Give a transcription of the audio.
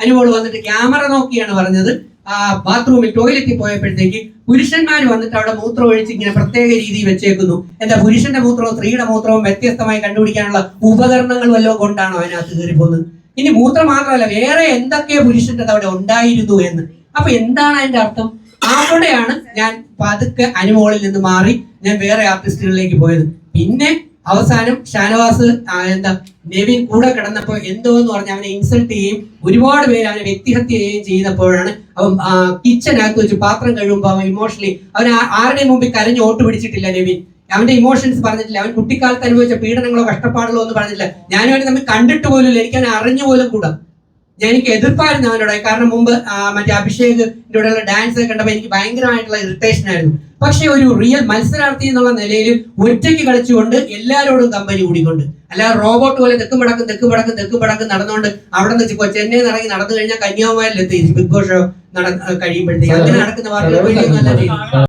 അനുമോൾ വന്നിട്ട് ക്യാമറ നോക്കിയാണ് പറഞ്ഞത് ബാത്റൂമിൽ ടോയ്ലറ്റിൽ പോയപ്പോഴത്തേക്ക് പുരുഷന്മാർ വന്നിട്ട് അവിടെ മൂത്രം ഒഴിച്ച് ഇങ്ങനെ പ്രത്യേക രീതിയിൽ വെച്ചേക്കുന്നു. എന്താ പുരുഷന്റെ മൂത്രവും സ്ത്രീയുടെ മൂത്രവും വ്യത്യസ്തമായി കണ്ടുപിടിക്കാനുള്ള ഉപകരണങ്ങൾ വല്ലതും കൊണ്ടാണോ അതിനകത്ത് കയറിപ്പോകുന്നത്? ഇനി മൂത്രം മാത്രമല്ല, വേറെ എന്തൊക്കെയോ പുരുഷന്റെ അവിടെ ഉണ്ടായിരുന്നു എന്ന്. അപ്പൊ എന്താണ് അതിന്റെ അർത്ഥം? അവിടെയാണ് ഞാൻ പതുക്കെ അനുമോളിൽ നിന്ന് മാറി ഞാൻ വേറെ ആർട്ടിസ്റ്റുകളിലേക്ക് പോയത്. പിന്നെ അവസാനം ഷാനവാസ് നെവിൻ കൂടെ കിടന്നപ്പോൾ എന്തോ എന്ന് പറഞ്ഞ് അവനെ ഇൻസൾട്ട് ചെയ്യുകയും ഒരുപാട് പേര് അവനെ വ്യക്തിഹത്യ ചെയ്യുകയും ചെയ്തപ്പോഴാണ് അവൻ കിച്ചനകത്ത് വെച്ച് പാത്രം കഴിയുമ്പോൾ അവൻ ഇമോഷണലി അവൻ ആരുടെയും മുമ്പിൽ കരഞ്ഞ് ഓട്ട് പിടിച്ചിട്ടില്ല. നെവിൻ അവന്റെ ഇമോഷൻസ് പറഞ്ഞിട്ടില്ല. അവൻ കുട്ടിക്കാലത്ത് അനുഭവിച്ച പീഡനങ്ങളോ കഷ്ടപ്പാടുകളോ ഒന്നും പറഞ്ഞില്ല. ഞാനും അവനെ തമ്മിൽ കണ്ടിട്ട് പോലും ഇല്ല, എനിക്ക് അവനെ അറിഞ്ഞു പോലും കൂടാ. എനിക്ക് എതിർപ്പായിരുന്നു അവനോട്. കാരണം മുമ്പ് മറ്റേ അഭിഷേകിന്റെ കൂടെയുള്ള ഡാൻസ് കണ്ടപ്പോൾ എനിക്ക് ഭയങ്കരമായിട്ടുള്ള ഇറിറ്റേഷൻ ആയിരുന്നു. പക്ഷെ ഒരു റിയൽ മത്സരാർത്ഥി എന്നുള്ള നിലയിൽ ഒറ്റയ്ക്ക് കളിച്ചുകൊണ്ട് എല്ലാവരോടും കമ്പനി കൂടിക്കൊണ്ട്, അല്ലാതെ റോബോട്ട് പോലെ തെക്കും വടക്കും നടന്നുകൊണ്ട് അവിടെ നിന്ന് ചെന്നൈ ഇറങ്ങി നടന്നു കഴിഞ്ഞാൽ കന്യാകുമാരിലെത്തി ബിഗ് ബോസ് ഷോ കഴിയുമ്പോഴത്തേക്ക് അങ്ങനെ നടക്കുന്ന വാർത്തകൾ